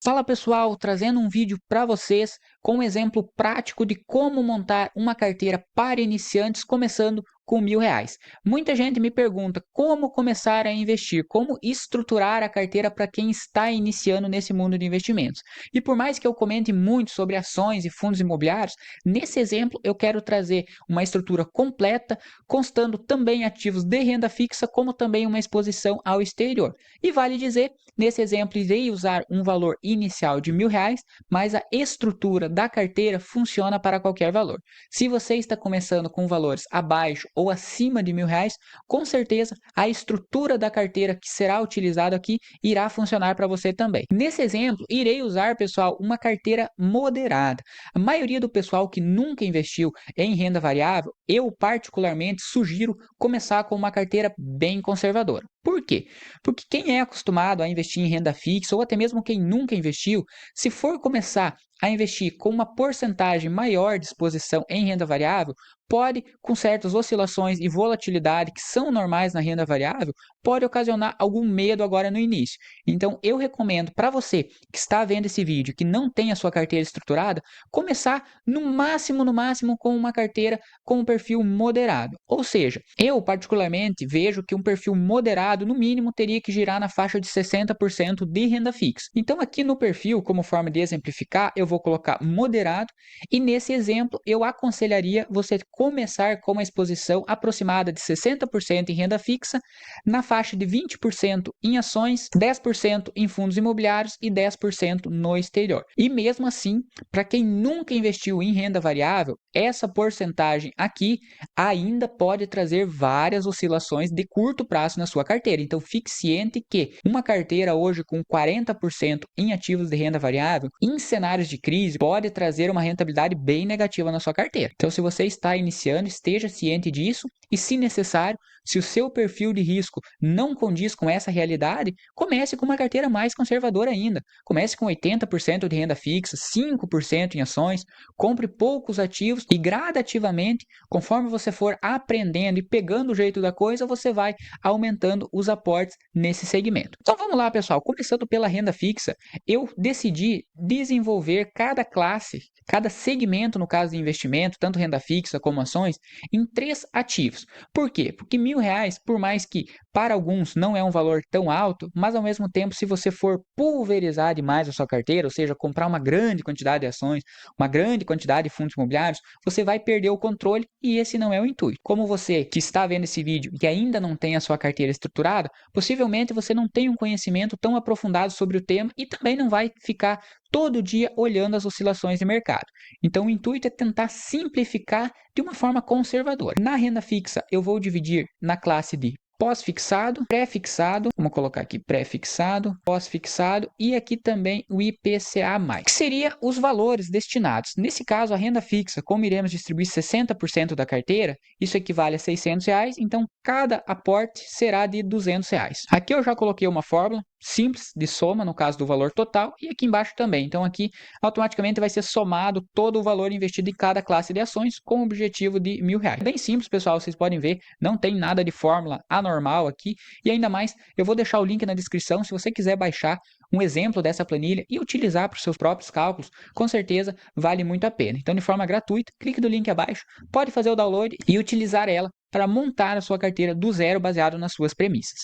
Fala pessoal, trazendo um vídeo para vocês com um exemplo prático de como montar uma carteira para iniciantes começando com R$ 1.000. Muita gente me pergunta como começar a investir, como estruturar a carteira para quem está iniciando nesse mundo de investimentos. E por mais que eu comente muito sobre ações e fundos imobiliários, nesse exemplo eu quero trazer uma estrutura completa, constando também ativos de renda fixa, como também uma exposição ao exterior. E vale dizer, nesse exemplo irei usar um valor inicial de R$ 1.000, mas a estrutura da carteira funciona para qualquer valor. Se você está começando com valores abaixo ou acima de R$ 1.000, com certeza a estrutura da carteira que será utilizada aqui irá funcionar para você também. Nesse exemplo, irei usar, pessoal, uma carteira moderada. A maioria do pessoal que nunca investiu em renda variável, eu particularmente sugiro começar com uma carteira bem conservadora. Por quê? Porque quem é acostumado a investir em renda fixa ou até mesmo quem nunca investiu, se for começar a investir com uma porcentagem maior de exposição em renda variável, pode, com certas oscilações e volatilidade que são normais na renda variável, pode ocasionar algum medo agora no início. Então, eu recomendo para você que está vendo esse vídeo, que não tem a sua carteira estruturada, começar no máximo com uma carteira com um perfil moderado. Ou seja, eu particularmente vejo que um perfil moderado, no mínimo, teria que girar na faixa de 60% de renda fixa. Então, aqui no perfil, como forma de exemplificar, eu vou colocar moderado e nesse exemplo eu aconselharia você começar com uma exposição aproximada de 60% em renda fixa, na faixa de 20% em ações, 10% em fundos imobiliários e 10% no exterior. E mesmo assim, para quem nunca investiu em renda variável, essa porcentagem aqui ainda pode trazer várias oscilações de curto prazo na sua carteira. Então, fique ciente que uma carteira hoje com 40% em ativos de renda variável, em cenários de crise, pode trazer uma rentabilidade bem negativa na sua carteira. Então, se você está iniciando, esteja ciente disso e, se necessário, se o seu perfil de risco não condiz com essa realidade, comece com uma carteira mais conservadora ainda. Comece com 80% de renda fixa, 5% em ações, compre poucos ativos e gradativamente, conforme você for aprendendo e pegando o jeito da coisa, você vai aumentando os aportes nesse segmento. Então vamos lá, pessoal. Começando pela renda fixa, eu decidi desenvolver cada classe, cada segmento, no caso de investimento, tanto renda fixa como ações, em 3 ativos. Por quê? Porque R$ 1.000, por mais que para alguns não é um valor tão alto, mas ao mesmo tempo, se você for pulverizar demais a sua carteira, ou seja, comprar uma grande quantidade de ações, uma grande quantidade de fundos imobiliários, você vai perder o controle e esse não é o intuito. Como você que está vendo esse vídeo e ainda não tem a sua carteira estruturada, possivelmente você não tem um conhecimento tão aprofundado sobre o tema e também não vai ficar todo dia olhando as oscilações de mercado. Então, o intuito é tentar simplificar de uma forma conservadora. Na renda fixa, eu vou dividir na classe de pós-fixado, pré-fixado, vamos colocar aqui pré-fixado, pós-fixado e aqui também o IPCA+, que seria os valores destinados. Nesse caso, a renda fixa, como iremos distribuir 60% da carteira, isso equivale a R$ 600, então cada aporte será de R$ 200. Aqui eu já coloquei uma fórmula simples de soma, no caso do valor total, e aqui embaixo também. Então aqui automaticamente vai ser somado todo o valor investido em cada classe de ações com o objetivo de R$ 1.000. Bem simples, pessoal, vocês podem ver, não tem nada de fórmula anormal aqui, e ainda mais, eu vou deixar o link na descrição, se você quiser baixar um exemplo dessa planilha e utilizar para os seus próprios cálculos, com certeza vale muito a pena. Então, de forma gratuita, clique no link abaixo, pode fazer o download e utilizar ela para montar a sua carteira do zero baseado nas suas premissas.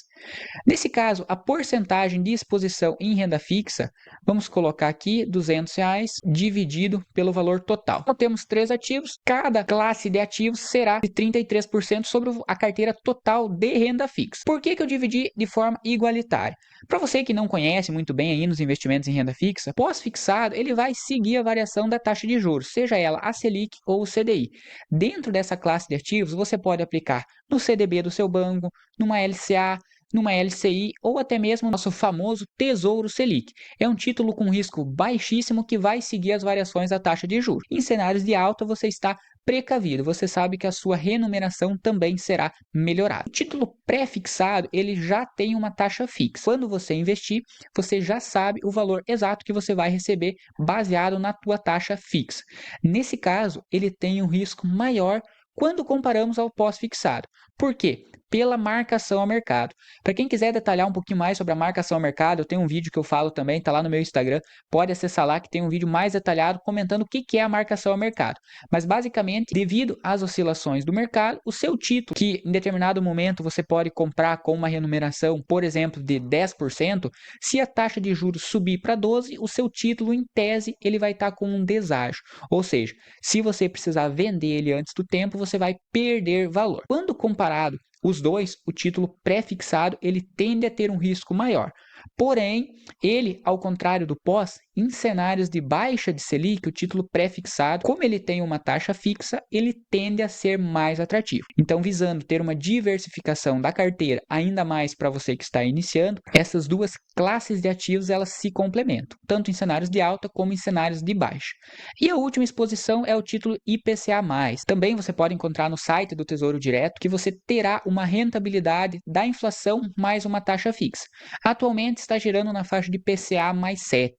Nesse caso, a porcentagem de exposição em renda fixa, vamos colocar aqui R$ 200 dividido pelo valor total. Então, temos 3 ativos, cada classe de ativos será de 33% sobre a carteira total de renda fixa. Por que eu dividi de forma igualitária? Para você que não conhece muito bem aí nos investimentos em renda fixa, pós-fixado ele vai seguir a variação da taxa de juros, seja ela a Selic ou o CDI. Dentro dessa classe de ativos, você pode aplicar no CDB do seu banco, numa LCA, numa LCI ou até mesmo no nosso famoso Tesouro Selic. É um título com risco baixíssimo que vai seguir as variações da taxa de juros. Em cenários de alta, você está precavido, você sabe que a sua remuneração também será melhorada. O título pré-fixado, ele já tem uma taxa fixa. Quando você investir, você já sabe o valor exato que você vai receber baseado na tua taxa fixa. Nesse caso, ele tem um risco maior quando comparamos ao pós-fixado. Por quê? pela marcação ao mercado. Para quem quiser detalhar um pouquinho mais sobre a marcação ao mercado, eu tenho um vídeo que eu falo também, está lá no meu Instagram, pode acessar lá que tem um vídeo mais detalhado comentando o que é a marcação ao mercado. Mas basicamente, devido às oscilações do mercado, o seu título, que em determinado momento você pode comprar com uma remuneração, por exemplo, de 10%, se a taxa de juros subir para 12%, o seu título, em tese, ele vai estar com um deságio. Ou seja, se você precisar vender ele antes do tempo, você vai perder valor. Quando comparado os dois, o título pré-fixado ele tende a ter um risco maior. Porém, ele, ao contrário do pós, em cenários de baixa de Selic, o título pré-fixado, como ele tem uma taxa fixa, ele tende a ser mais atrativo. Então, visando ter uma diversificação da carteira, ainda mais para você que está iniciando, essas duas classes de ativos elas se complementam, tanto em cenários de alta como em cenários de baixa. E a última exposição é o título IPCA+. Também você pode encontrar no site do Tesouro Direto que você terá uma rentabilidade da inflação mais uma taxa fixa. Atualmente está girando na faixa de IPCA mais 7,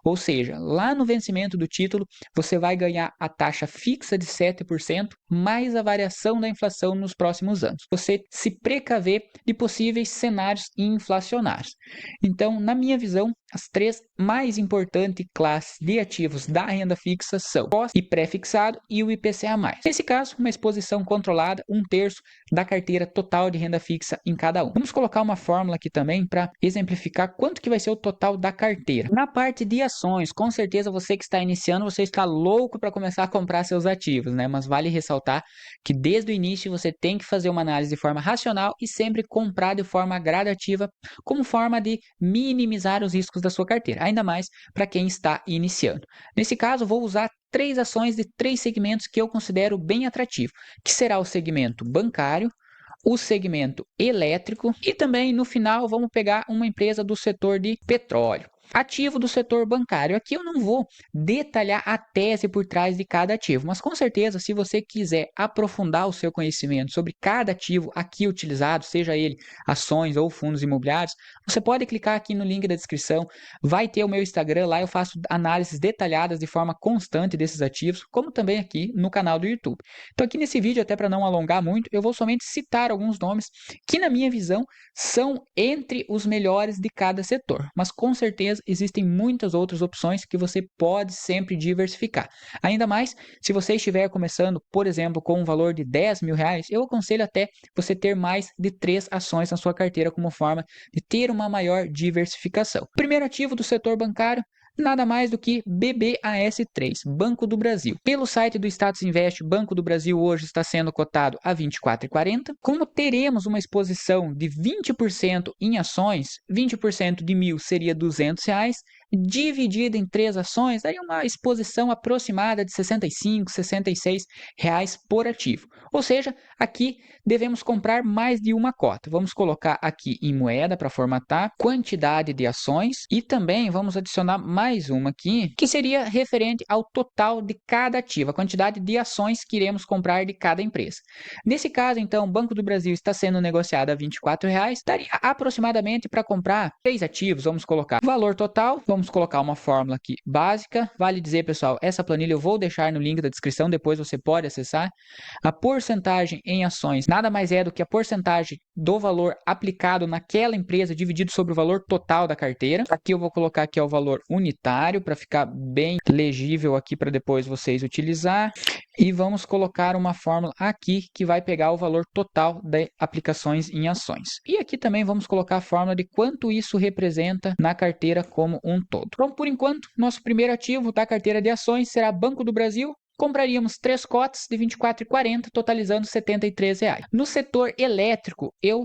ou seja, lá no vencimento do título você vai ganhar a taxa fixa de 7% mais a variação da inflação nos próximos anos. Você se precaver de possíveis cenários inflacionários. Então, na minha visão, as três mais importantes classes de ativos da renda fixa são pós e pré-fixado e o IPCA+. Nesse caso, uma exposição controlada, 1/3 da carteira total de renda fixa em cada um. Vamos colocar uma fórmula aqui também para exemplificar quanto que vai ser o total da carteira. Na parte de ações, com certeza você que está iniciando, você está louco para começar a comprar seus ativos, né? Mas vale ressaltar que desde o início você tem que fazer uma análise de forma racional e sempre comprar de forma gradativa, como forma de minimizar os riscos da sua carteira, ainda mais para quem está iniciando. Nesse caso, vou usar 3 ações de 3 segmentos que eu considero bem atrativo, que será o segmento bancário, o segmento elétrico e também no final vamos pegar uma empresa do setor de petróleo. Ativo do setor bancário. Aqui eu não vou detalhar a tese por trás de cada ativo, mas com certeza, se você quiser aprofundar o seu conhecimento sobre cada ativo aqui utilizado, seja ele ações ou fundos imobiliários, você pode clicar aqui no link da descrição. Vai ter o meu Instagram, lá eu faço análises detalhadas de forma constante desses ativos, como também aqui no canal do YouTube. Então, aqui nesse vídeo, até para não alongar muito, eu vou somente citar alguns nomes que, na minha visão, são entre os melhores de cada setor, mas com certeza existem muitas outras opções que você pode sempre diversificar. Ainda mais se você estiver começando, por exemplo, com um valor de R$10.000, eu aconselho até você ter mais de 3 ações na sua carteira como forma de ter uma maior diversificação. O primeiro ativo do setor bancário, nada mais do que BBAS3, Banco do Brasil. Pelo site do Status Invest, Banco do Brasil hoje está sendo cotado a R$ 24,40. Como teremos uma exposição de 20% em ações, 20% de 1.000 seria R$200, dividida em 3 ações, daria uma exposição aproximada de R$ 65, R$66 por ativo. Ou seja, aqui devemos comprar mais de uma cota. Vamos colocar aqui em moeda para formatar, quantidade de ações e também vamos adicionar mais uma aqui, que seria referente ao total de cada ativo, a quantidade de ações que iremos comprar de cada empresa. Nesse caso, então, o Banco do Brasil está sendo negociado a R$ 24,00, daria aproximadamente para comprar 3 ativos, vamos colocar o valor total, vamos colocar uma fórmula aqui básica. Vale dizer, pessoal, essa planilha eu vou deixar no link da descrição, depois você pode acessar. A porcentagem em ações nada mais é do que a porcentagem do valor aplicado naquela empresa dividido sobre o valor total da carteira. Aqui eu vou colocar aqui o valor unitário para ficar bem legível aqui para depois vocês utilizar. E vamos colocar uma fórmula aqui que vai pegar o valor total de aplicações em ações. E aqui também vamos colocar a fórmula de quanto isso representa na carteira como um todo. Então, por enquanto, nosso primeiro ativo da carteira de ações será Banco do Brasil. Compraríamos 3 cotas de R$ 24,40, totalizando R$ 73,00. No setor elétrico, eu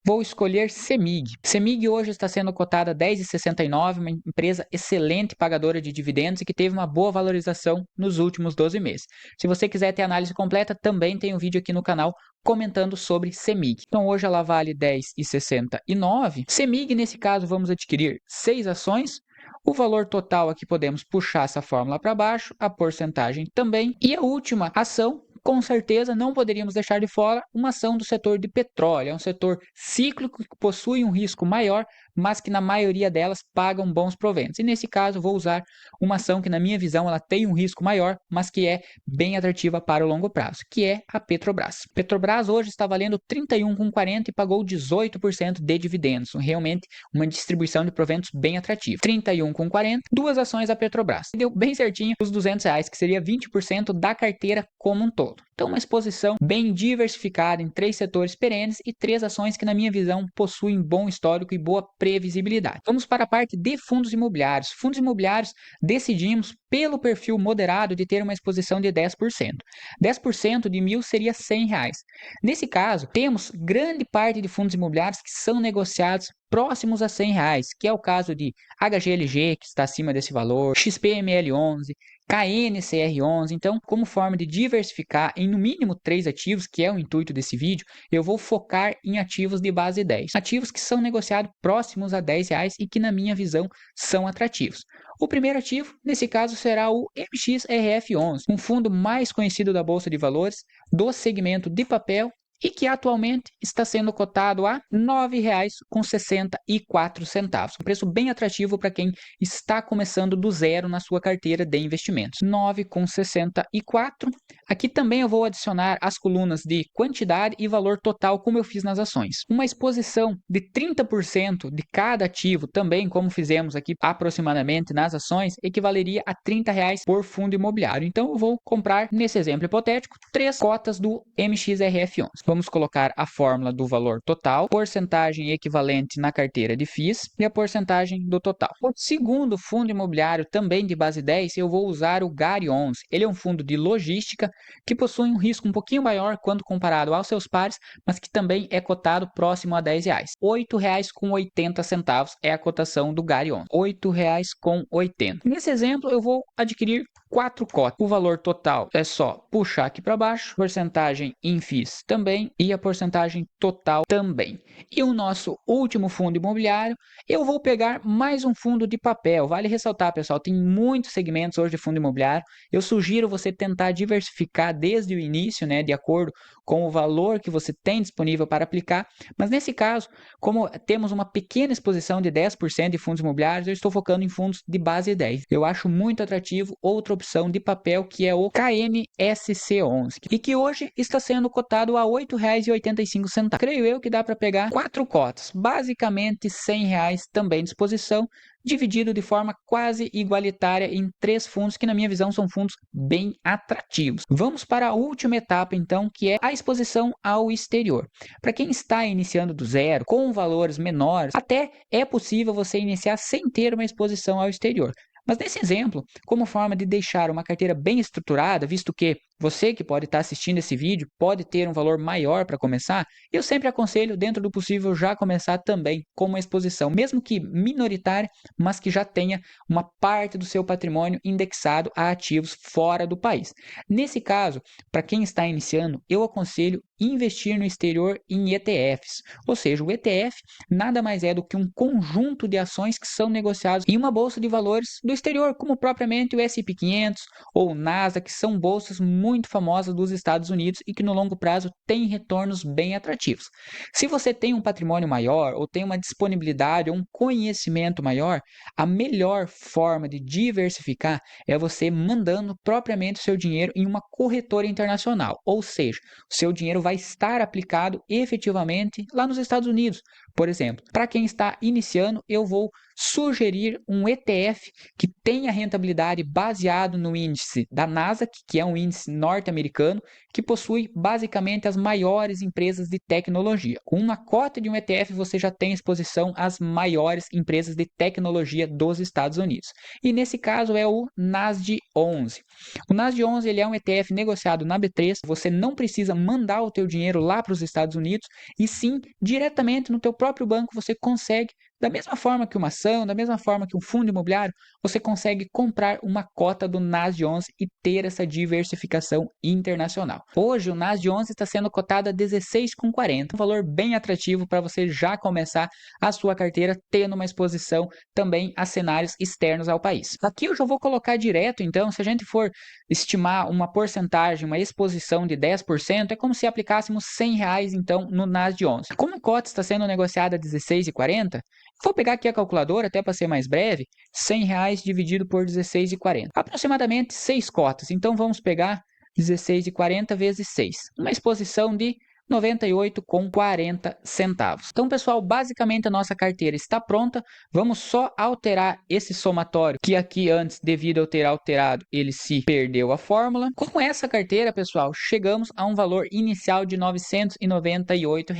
vou escolher CEMIG. CEMIG hoje está sendo cotada a R$ 10,69, uma empresa excelente pagadora de dividendos e que teve uma boa valorização nos últimos 12 meses. Se você quiser ter análise completa, também tem um vídeo aqui no canal comentando sobre CEMIG. Então hoje ela vale R$ 10,69. CEMIG, nesse caso, vamos adquirir 6 ações. O valor total aqui podemos puxar essa fórmula para baixo, a porcentagem também. E a última ação, com certeza não poderíamos deixar de fora uma ação do setor de petróleo. É um setor cíclico que possui um risco maior, mas que na maioria delas pagam bons proventos. E nesse caso, vou usar uma ação que, na minha visão, ela tem um risco maior, mas que é bem atrativa para o longo prazo, que é a Petrobras. Petrobras hoje está valendo 31,40 e pagou 18% de dividendos. Realmente uma distribuição de proventos bem atrativa. 31,40, duas ações da Petrobras. Deu bem certinho os R$ 200, que seria 20% da carteira como um todo. Então, uma exposição bem diversificada em 3 setores perenes e 3 ações que, na minha visão, possuem bom histórico e boa previsibilidade. Vamos para a parte de fundos imobiliários. Fundos imobiliários, decidimos, pelo perfil moderado, de ter uma exposição de 10%. 10% de 1.000 seria R$ 100. Nesse caso, temos grande parte de fundos imobiliários que são negociados próximos a R$ 100, que é o caso de HGLG, que está acima desse valor, XPML11, KNCR11. Então, como forma de diversificar em no mínimo 3 ativos, que é o intuito desse vídeo, eu vou focar em ativos de base 10. Ativos que são negociados próximos a R$ 10 e que, na minha visão, são atrativos. O primeiro ativo, nesse caso, será o MXRF11, um fundo mais conhecido da Bolsa de Valores, do segmento de papel, e que atualmente está sendo cotado a R$ 9,64. Um preço bem atrativo para quem está começando do zero na sua carteira de investimentos. R$ 9,64. Aqui também eu vou adicionar as colunas de quantidade e valor total, como eu fiz nas ações. Uma exposição de 30% de cada ativo, também como fizemos aqui aproximadamente nas ações, equivaleria a R$ 30 por fundo imobiliário. Então eu vou comprar, nesse exemplo hipotético, 3 cotas do MXRF11. Vamos colocar a fórmula do valor total, porcentagem equivalente na carteira de FIIs e a porcentagem do total. O segundo fundo imobiliário, também de base 10, eu vou usar o GARI11. Ele é um fundo de logística que possui um risco um pouquinho maior quando comparado aos seus pares, mas que também é cotado próximo a R$ 10. R$ 8,80 é a cotação do GARI11. R$ 8,80. Nesse exemplo, eu vou adquirir 4 cotas. O valor total é só puxar aqui para baixo, porcentagem em FIIs também e a porcentagem total também. E o nosso último fundo imobiliário, eu vou pegar mais um fundo de papel. Vale ressaltar, pessoal, tem muitos segmentos hoje de fundo imobiliário. Eu sugiro você tentar diversificar desde o início, né, de acordo com o valor que você tem disponível para aplicar. Mas nesse caso, como temos uma pequena exposição de 10% de fundos imobiliários, eu estou focando em fundos de base 10. Eu acho muito atrativo outra opção de papel, que é o KNSC11, e que hoje está sendo cotado a R$ 8,85. Creio eu que dá para pegar 4 cotas, basicamente R$ 100 também de exposição, dividido de forma quase igualitária em 3 fundos que, na minha visão, são fundos bem atrativos. Vamos para a última etapa, então, que é a exposição ao exterior. Para quem está iniciando do zero, com valores menores, até é possível você iniciar sem ter uma exposição ao exterior. Mas nesse exemplo, como forma de deixar uma carteira bem estruturada, visto que você que pode estar assistindo esse vídeo pode ter um valor maior para começar, eu sempre aconselho, dentro do possível, já começar também com uma exposição, mesmo que minoritária, mas que já tenha uma parte do seu patrimônio indexado a ativos fora do país. Nesse caso, para quem está iniciando, eu aconselho investir no exterior em ETFs, ou seja, o ETF nada mais é do que um conjunto de ações que são negociadas em uma bolsa de valores do exterior, como propriamente o S&P 500 ou o Nasdaq, que são bolsas muito famosas dos Estados Unidos e que no longo prazo têm retornos bem atrativos. Se você tem um patrimônio maior ou tem uma disponibilidade ou um conhecimento maior, a melhor forma de diversificar é você mandando propriamente o seu dinheiro em uma corretora internacional, ou seja, o seu dinheiro vai estar aplicado efetivamente lá nos Estados Unidos. Por exemplo, para quem está iniciando, eu vou sugerir um ETF que tenha rentabilidade baseado no índice da Nasdaq, que é um índice norte-americano, que possui basicamente as maiores empresas de tecnologia. Com uma cota de um ETF, você já tem exposição às maiores empresas de tecnologia dos Estados Unidos. E nesse caso é o NASD11. O NASD11 ele é um ETF negociado na B3, você não precisa mandar o teu dinheiro lá para os Estados Unidos, e sim, diretamente no teu próprio banco você consegue, da mesma forma que uma ação, da mesma forma que um fundo imobiliário, você consegue comprar uma cota do NASD11 e ter essa diversificação internacional. Hoje o NASD11 está sendo cotado a 16,40, um valor bem atrativo para você já começar a sua carteira tendo uma exposição também a cenários externos ao país. Aqui eu já vou colocar direto, então, se a gente for estimar uma porcentagem, uma exposição de 10%, é como se aplicássemos R$ 100 então no NASD11. Como a cota está sendo negociada a 16,40, Vou pegar aqui a calculadora, até para ser mais breve, R$ 100 dividido por 16,40. Aproximadamente 6 cotas, então vamos pegar 16,40 vezes 6. Uma exposição de 98,40 centavos. Então, pessoal, basicamente a nossa carteira está pronta. Vamos só alterar esse somatório, que aqui antes, devido a eu ter alterado, ele se perdeu a fórmula. Com essa carteira, pessoal, chegamos a um valor inicial de R$ 998.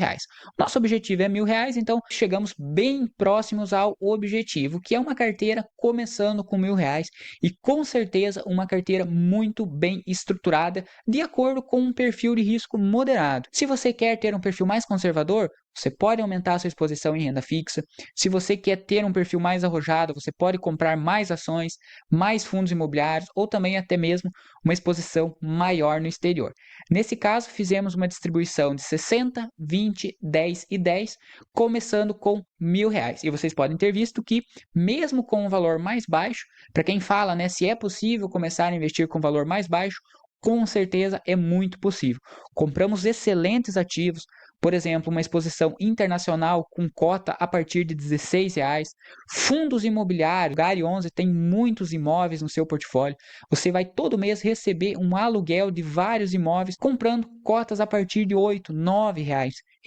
Nosso objetivo é R$ 1.000, então chegamos bem próximos ao objetivo, que é uma carteira começando com R$ 1.000 e com certeza uma carteira muito bem estruturada, de acordo com um perfil de risco moderado. Se você quer ter um perfil mais conservador, você pode aumentar a sua exposição em renda fixa. Se você quer ter um perfil mais arrojado, você pode comprar mais ações, mais fundos imobiliários ou também até mesmo uma exposição maior no exterior. Nesse caso, fizemos uma distribuição de 60, 20, 10 e 10, começando com R$ 1.000. E vocês podem ter visto que, mesmo com um valor mais baixo, para quem fala, né, se é possível começar a investir com valor mais baixo, com certeza é muito possível. Compramos excelentes ativos, por exemplo, uma exposição internacional com cota a partir de R$ 16. Fundos imobiliários, Gari 11 tem muitos imóveis no seu portfólio. Você vai todo mês receber um aluguel de vários imóveis comprando cotas a partir de R$ 8, R$ 9.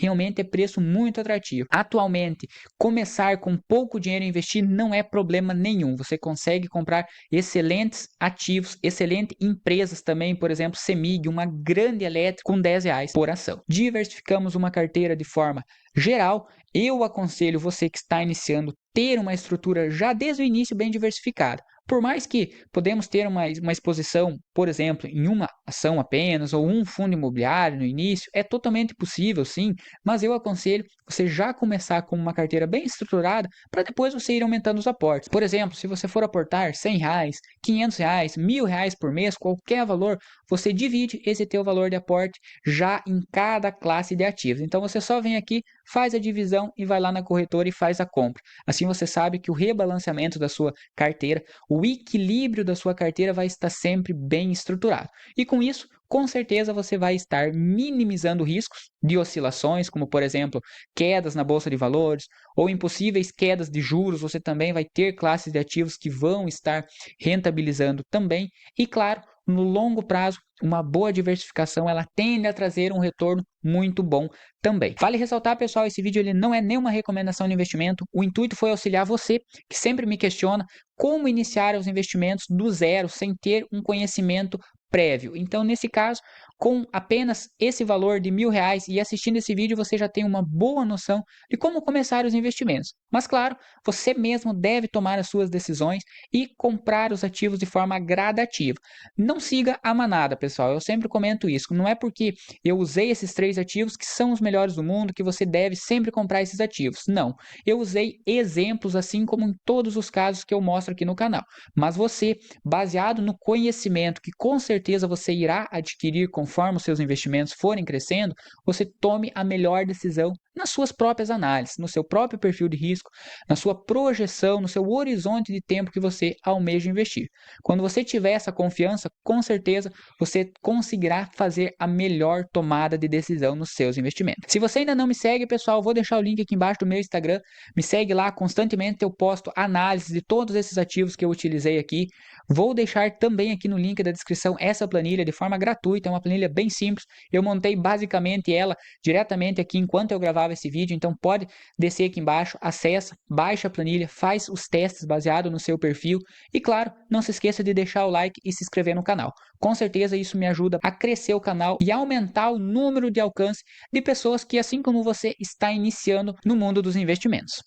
Realmente é preço muito atrativo. Atualmente, começar com pouco dinheiro a investir não é problema nenhum. Você consegue comprar excelentes ativos, excelentes empresas também, por exemplo, Semig, uma grande elétrica com R$ 10 por ação. Diversificamos uma carteira de forma geral. Eu aconselho você que está iniciando ter uma estrutura já desde o início bem diversificada. Por mais que podemos ter uma exposição, por exemplo, em uma ação apenas ou um fundo imobiliário no início, é totalmente possível sim, mas eu aconselho você já começar com uma carteira bem estruturada para depois você ir aumentando os aportes. Por exemplo, se você for aportar R$ 100, R$ 500, R$ 1.000 por mês, qualquer valor, você divide esse teu valor de aporte já em cada classe de ativos. Então você só vem aqui, faz a divisão e vai lá na corretora e faz a compra. Assim você sabe que o rebalanceamento da sua carteira, o equilíbrio da sua carteira vai estar sempre bem estruturado. E com isso, com certeza você vai estar minimizando riscos de oscilações, como por exemplo, quedas na bolsa de valores ou impossíveis quedas de juros. Você também vai ter classes de ativos que vão estar rentabilizando também. E claro, no longo prazo, uma boa diversificação ela tende a trazer um retorno muito bom também. Vale ressaltar, pessoal, esse vídeo ele não é nenhuma recomendação de investimento. O intuito foi auxiliar você, que sempre me questiona como iniciar os investimentos do zero, sem ter um conhecimento prévio. Então, nesse caso, com apenas esse valor de R$ 1.000 e assistindo esse vídeo, você já tem uma boa noção de como começar os investimentos. Mas, claro, você mesmo deve tomar as suas decisões e comprar os ativos de forma gradativa. Não siga a manada, pessoal. Eu sempre comento isso. Não é porque eu usei esses 3 ativos que são os melhores do mundo que você deve sempre comprar esses ativos. Não. Eu usei exemplos assim como em todos os casos que eu mostro aqui no canal. Mas você, baseado no conhecimento que com certeza você irá adquirir conforme os seus investimentos forem crescendo, você tome a melhor decisão nas suas próprias análises, no seu próprio perfil de risco, na sua projeção, no seu horizonte de tempo que você almeja investir. Quando você tiver essa confiança, com certeza você conseguirá fazer a melhor tomada de decisão nos seus investimentos. Se você ainda não me segue, pessoal, vou deixar o link aqui embaixo do meu Instagram. Me segue lá, constantemente eu posto análises de todos esses ativos que eu utilizei aqui. Vou deixar também aqui no link da descrição essa planilha de forma gratuita, é uma planilha bem simples. Eu montei basicamente ela diretamente aqui enquanto eu gravava esse vídeo, então pode descer aqui embaixo, acessa, baixa a planilha, faz os testes baseado no seu perfil e claro, não se esqueça de deixar o like e se inscrever no canal. Com certeza isso me ajuda a crescer o canal e aumentar o número de alcance de pessoas que assim como você está iniciando no mundo dos investimentos.